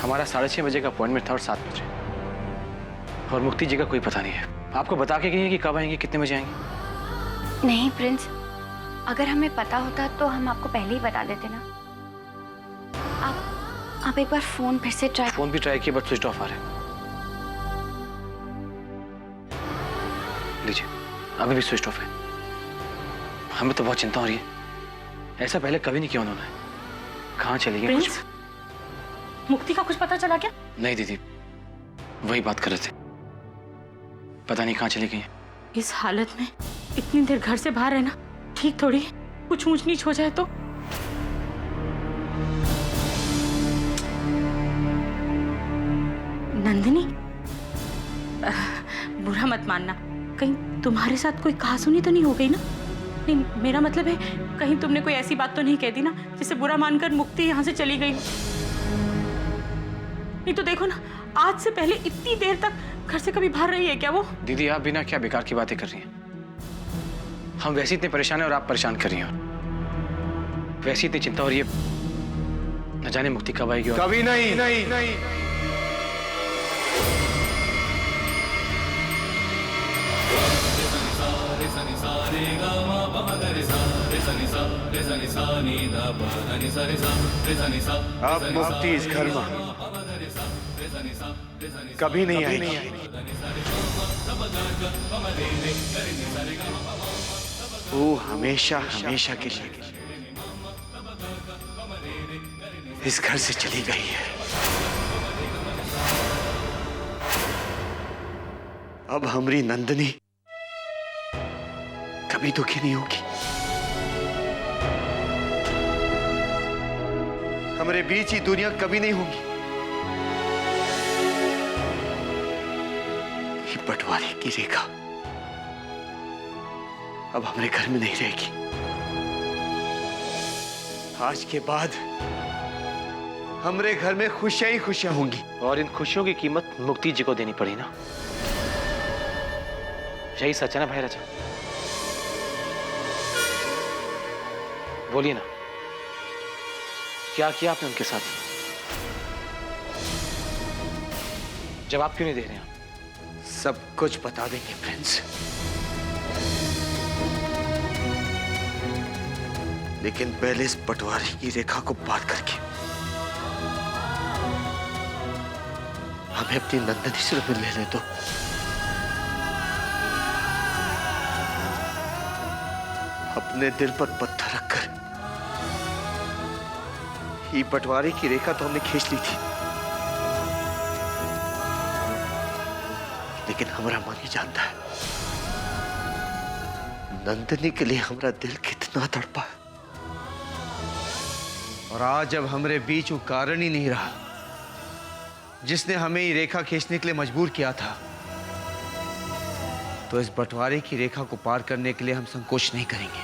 हमारा 6:30 बजे का अपॉइंटमेंट था और 7 बजे, और मुक्ति जी का कोई पता नहीं है। आपको बता के गई है कि कब आएंगी, कितने बजे आएंगी? नहीं प्रिंस, अगर हमें पता होता तो हम आपको पहले ही बता देते ना। आप एक बार फोन फिर से ट्राई। फोन भी ट्राई किया बट स्विच ऑफ आ रहा है। लीजिए, अभी भी स्विच ऑफ है। हमें तो बहुत चिंता हो रही है, ऐसा पहले कभी नहीं किया उन्होंने। कहाँ चली गई? प्रिंस, मुक्ति का कुछ पता चला क्या? नहीं दीदी, वही बात कर रहे थे, पता नहीं कहाँ चली गई। इस हालत में इतनी देर घर से बाहर रहना ठीक थोड़ी है। कुछ ऊंच नीच हो जाए तो। नंदिनी, बुरा मत मानना, कहीं तुम्हारे साथ कोई कहासुनी तो नहीं हो गई ना? नहीं, मेरा मतलब है कहीं तुमने कोई ऐसी बात तो नहीं कह दी ना जिसे बुरा मानकर मुक्ति यहाँ से चली गई। नहीं तो देखो ना, आज से पहले इतनी देर तक घर से कभी बाहर रही है क्या वो? दीदी आप बिना क्या बेकार की बातें कर रही हैं? हम वैसे इतने परेशान हैं और आप परेशान कर रही हैं, और वैसी इतनी चिंता हो रही है, न जाने मुक्ति कब आएगी। कभी नहीं, नहीं, नहीं। अब मुक्ति इस घर में कभी नहीं आएगी। वो हमेशा हमेशा के लिए इस घर से चली गई है। अब हमारी नंदिनी कभी दुखी नहीं होगी। हमारे बीच ही दुनिया कभी नहीं होगी। ये बंटवारे की रेखा अब हमारे घर में नहीं रहेगी। आज के बाद हमारे घर में खुशियां ही खुशियां होंगी, और इन खुशियों की कीमत मुक्ति जी को देनी पड़ी ना। यही सच है ना भाई राजा? बोलिए ना, क्या किया आपने उनके साथ? जवाब क्यों नहीं दे रहे हैं? सब कुछ बता देंगे प्रिंस, लेकिन पहले इस बंटवारे की रेखा को पार करके हमें अपनी नंदिनी से मिल लेने दो। अपने दिल पर पत्थर रखकर ये बंटवारे की रेखा तो हमने खींच ली थी, लेकिन हमारा मन ही जानता है नंदिनी के लिए हमारा दिल कितना तड़पा है। और आज जब हमारे बीच वो कारण ही नहीं रहा जिसने हमें ये रेखा खींचने के लिए मजबूर किया था, तो इस बंटवारे की रेखा को पार करने के लिए हम संकोच नहीं करेंगे।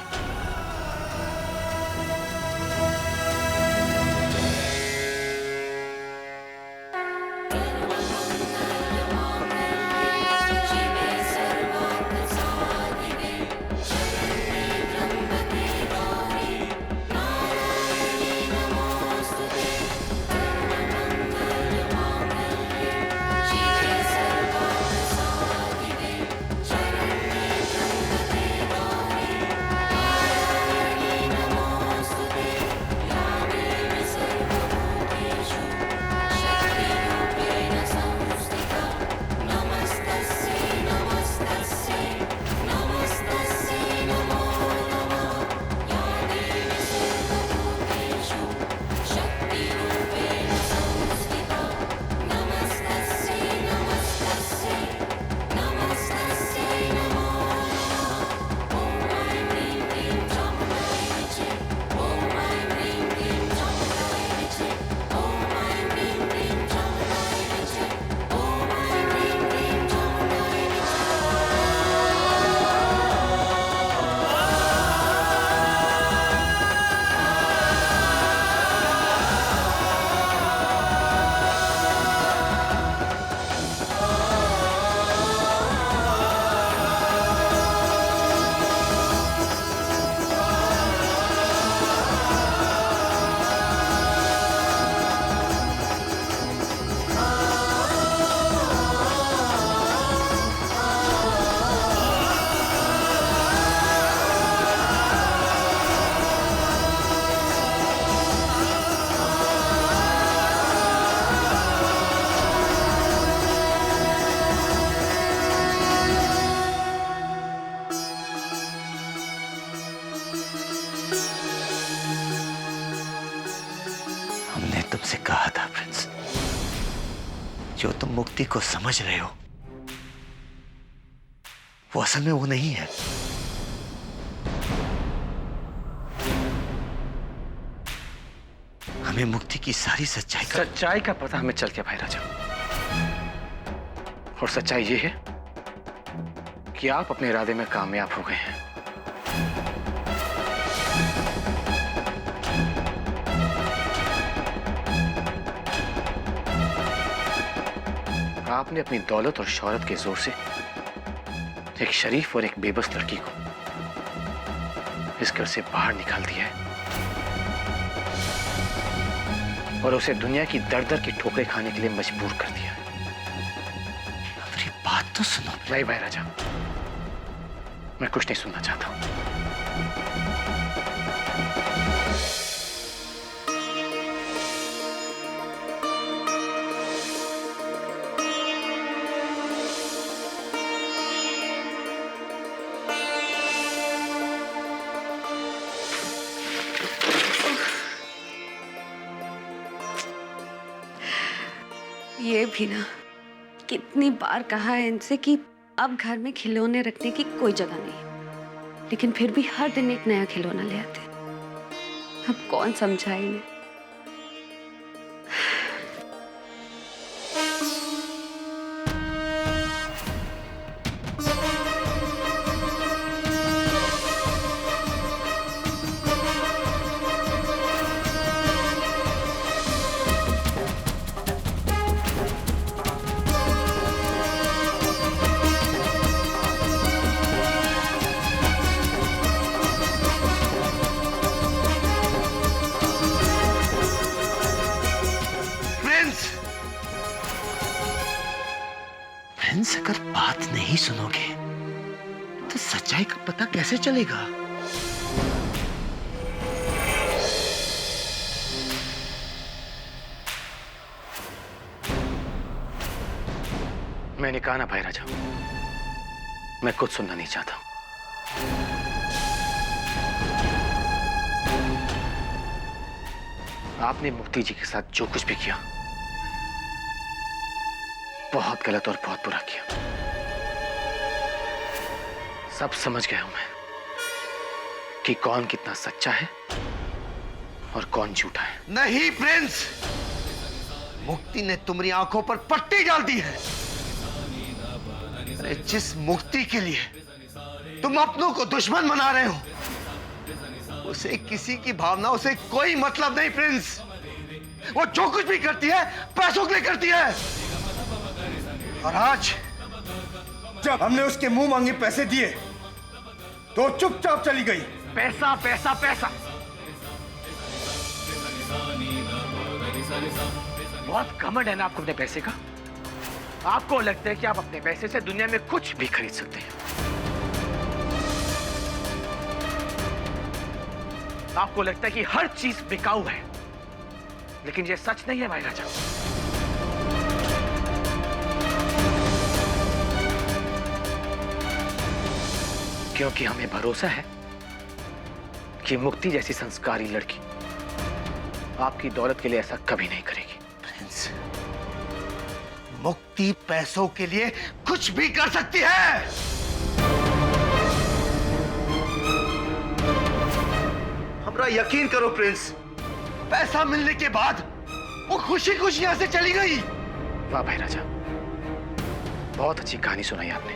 तुमसे कहा था प्रिंस, जो तुम मुक्ति को समझ रहे हो वो असल में वो नहीं है। हमें मुक्ति की सारी सच्चाई का पता हमें चल गया भाई राजा। और सच्चाई ये है कि आप अपने इरादे में कामयाब हो गए हैं। आपने अपनी दौलत और शौहरत के जोर से एक शरीफ और एक बेबस लड़की को इस घर से बाहर निकाल दिया है और उसे दुनिया की दर दर की ठोकरें खाने के लिए मजबूर कर दिया है। मेरी बात तो सुनो। नहीं भाई राजा, मैं कुछ नहीं सुनना चाहता हूं। ये भी ना, कितनी बार कहा है इनसे कि अब घर में खिलौने रखने की कोई जगह नहीं, लेकिन फिर भी हर दिन एक नया खिलौना ले आते। अब कौन समझाए इन्हें। प्रिंस, अगर बात नहीं सुनोगे तो सच्चाई का पता कैसे चलेगा? मैंने कहा ना भाई राजा, मैं कुछ सुनना नहीं चाहता। आपने मुक्ति जी के साथ जो कुछ भी किया बहुत गलत और बहुत बुरा किया। सब समझ गया हूं मैं कि कौन कितना सच्चा है और कौन झूठा है। नहीं प्रिंस, मुक्ति ने तुम्हारी आंखों पर पट्टी डाल दी है। अरे जिस मुक्ति के लिए तुम अपनों को दुश्मन बना रहे हो, उसे किसी की भावनाओं से कोई मतलब नहीं प्रिंस। वो जो कुछ भी करती है पैसों के लिए करती है। और आज जब हमने उसके मुंह मांगे पैसे दिए तो चुपचाप चली गई। पैसा पैसा पैसा, बहुत घमंड है ना आपको अपने पैसे का। आपको लगता है कि आप अपने पैसे से दुनिया में कुछ भी खरीद सकते हैं। आपको लगता है कि हर चीज बिकाऊ है, लेकिन ये सच नहीं है भाई राजा। क्योंकि हमें भरोसा है कि मुक्ति जैसी संस्कारी लड़की आपकी दौलत के लिए ऐसा कभी नहीं करेगी। प्रिंस, मुक्ति पैसों के लिए कुछ भी कर सकती है। हमरा यकीन करो प्रिंस, पैसा मिलने के बाद वो खुशी खुशी यहां से चली गई। वाह भाई राजा, बहुत अच्छी कहानी सुनाई आपने,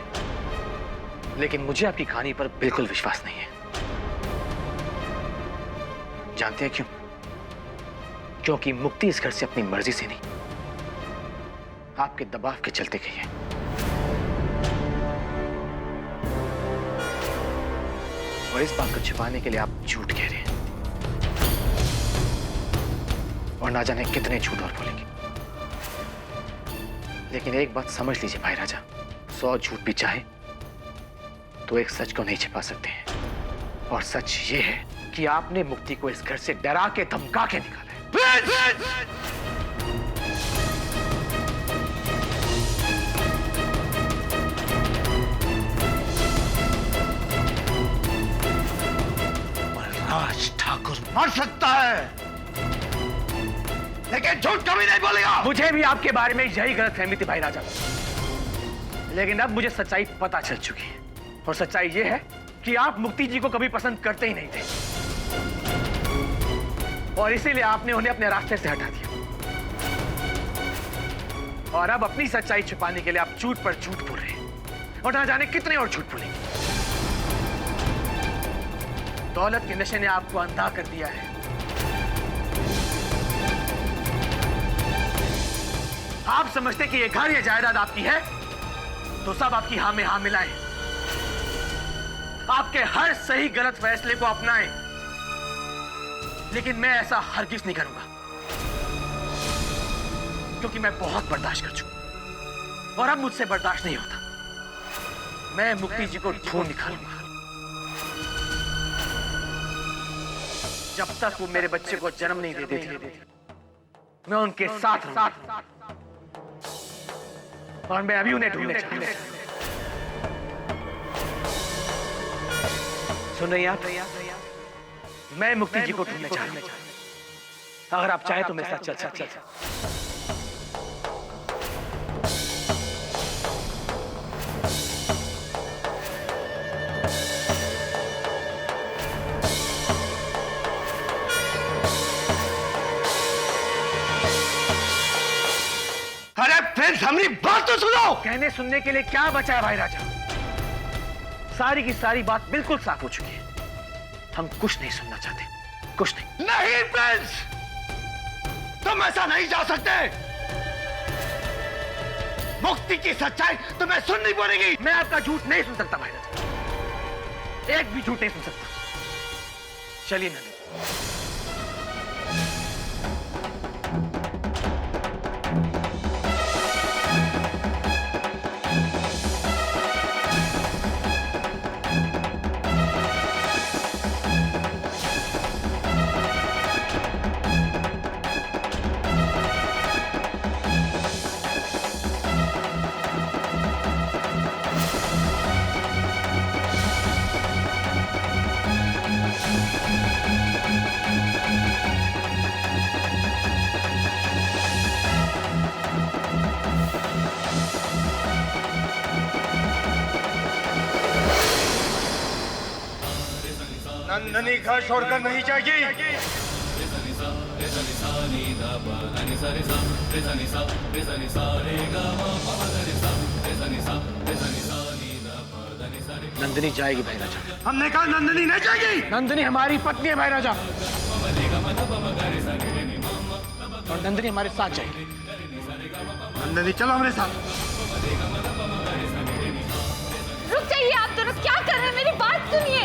लेकिन मुझे आपकी कहानी पर बिल्कुल विश्वास नहीं है। जानते हैं क्यों? क्योंकि मुक्ति इस घर से अपनी मर्जी से नहीं, आपके दबाव के चलते गई है। और इस बात को छिपाने के लिए आप झूठ कह रहे हैं, और ना जाने कितने झूठ और बोलेंगे। लेकिन एक बात समझ लीजिए भाई राजा, 100 झूठ भी चाहे तो एक सच को नहीं छिपा सकते हैं। और सच ये है कि आपने मुक्ति को इस घर से डरा के धमका के निकाला है। राज ठाकुर मर सकता है, लेकिन झूठ कभी नहीं बोलेगा। मुझे भी आपके बारे में यही गलतफहमी थी भाई राजा, लेकिन अब मुझे सच्चाई पता चल चुकी है, और सच्चाई ये है कि आप मुक्ति जी को कभी पसंद करते ही नहीं थे, और इसीलिए आपने उन्हें अपने रास्ते से हटा दिया। और अब अपनी सच्चाई छुपाने के लिए आप झूठ पर झूठ बोल रहे हैं, और ना जाने कितने और झूठ बोलेंगे। दौलत के नशे ने आपको अंधा कर दिया है। आप समझते कि ये घर, ये जायदाद आपकी है, तो सब आपकी हाँ में हाँ मिलाएं, आपके हर सही गलत फैसले को अपनाएं, लेकिन मैं ऐसा हरगिज नहीं करूंगा, क्योंकि मैं बहुत बर्दाश्त कर चुका और अब मुझसे बर्दाश्त नहीं होता। मैं मुक्ति जी को ढूंढ निकालूंगा। जब तक वो मेरे बच्चे को जन्म नहीं दे देती, मैं उनके साथ रहूंगा, और मैं अभी उन्हें ढूंढने चाहता हूं। सुन रही हैं आप? मैं मुक्ति जी को ढूंढने चाहता हूं। अगर आप चाहें तो मेरे साथ चल सकते हैं। अरे फ्रेंड्स, हमारी बात तो सुनो। कहने सुनने के लिए क्या बचा है भाई राजा? सारी की सारी बात बिल्कुल साफ हो चुकी है। हम कुछ नहीं सुनना चाहते, कुछ नहीं। नहीं फ्रेंड्स, तुम ऐसा नहीं जा सकते। मुक्ति की सच्चाई तुम्हें सुननी पड़ेगी। मैं आपका झूठ नहीं सुन सकता भाई राजा, एक भी झूठ नहीं सुन सकता। चलिए नंदनी। नंदनी घर छोड़कर नहीं जाएगी। नंदनी जाएगी भाई राजा। हमने कहा नंदनी नहीं जाएगी। नंदनी हमारी पत्नी है भाई राजा, और नंदनी हमारे साथ जाएगी। नंदनी चलो हमारे साथ। रुक जाइए, आप दोनों क्या कर रहे हैं? मेरी बात सुनिए।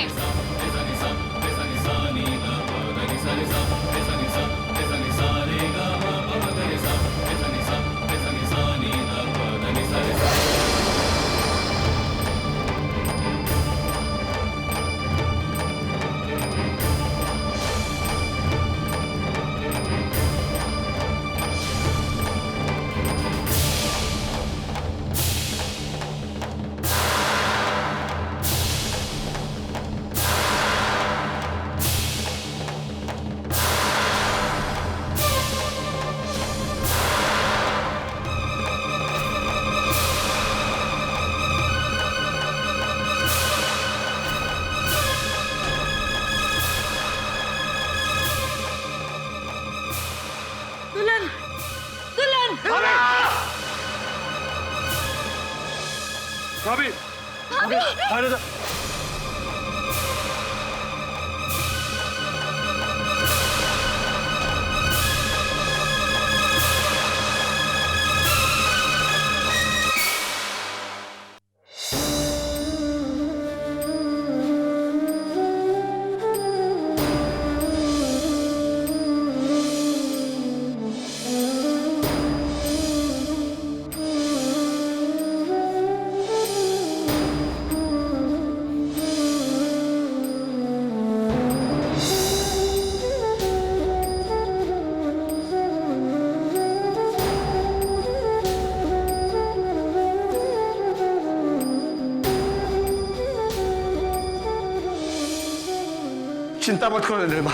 चिंता मत करो निर्मा,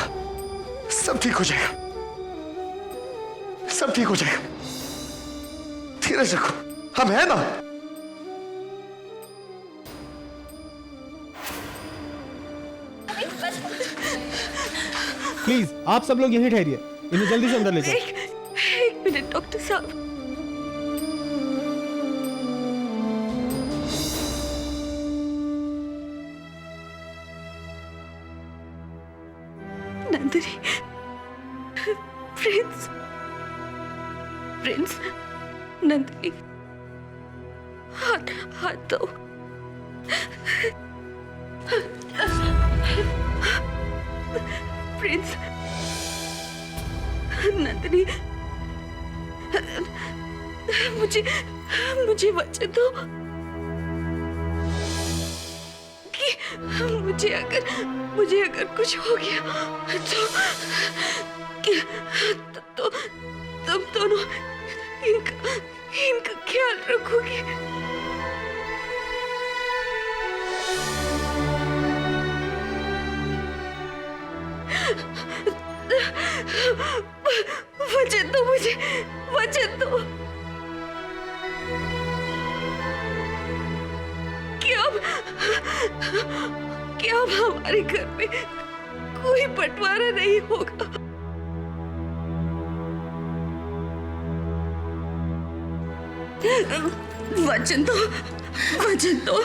सब ठीक हो जाएगा। सब ठीक हो जाएगा, धीरज रखो, हम हैं ना। प्लीज आप सब लोग यहीं ठहरिए, इन्हें जल्दी से अंदर ले जाओ। एक मिनट डॉक्टर साहब। नंदिनी, प्रिंस, प्रिंस, नंदिनी, हाथ हाथ दो। प्रिंस, नंदिनी, मुझे वचन दो कि मुझे अगर कुछ हो गया तो तुम दोनों इनका ख्याल रखोगे। वचन दो मुझे, वचन दो कि अब हमारे घर में कोई बंटवारा नहीं होगा। वचन दो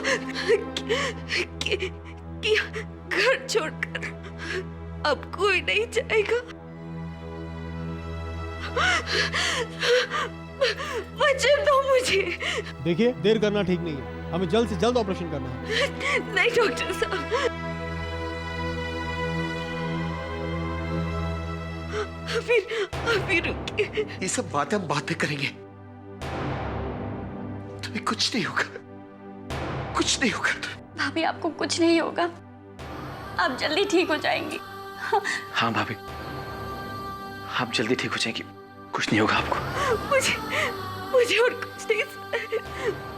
कि घर छोड़कर अब कोई नहीं जाएगा। वचन दो मुझे। देखिए देर करना ठीक नहीं है, हमें जल्द से जल्द ऑपरेशन करना है। नहीं डॉक्टर साहब, अभी रुकिए। ये सब बातें हम बाद में करेंगे, तुम्हें कुछ नहीं होगा, कुछ नहीं होगा। भाभी आपको कुछ नहीं होगा, आप जल्दी ठीक हो जाएंगी। हाँ भाभी, आप जल्दी ठीक हो जाएंगी, कुछ नहीं होगा आपको। मुझे और कुछ नहीं,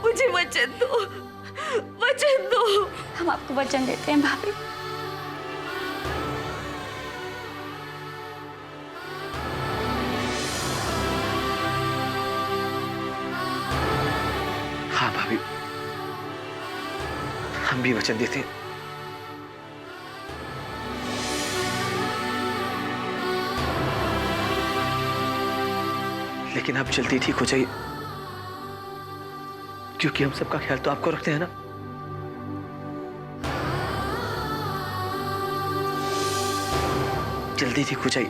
मुझे वचन दो, वचन दो। हम आपको वचन देते हैं भाभी। हाँ भाभी, हम भी वचन देते हैं। लेकिन आप जल्दी ठीक हो जाइए, क्योंकि हम सबका ख्याल तो आपको रखते हैं ना। जल्दी ठीक हो जाइए।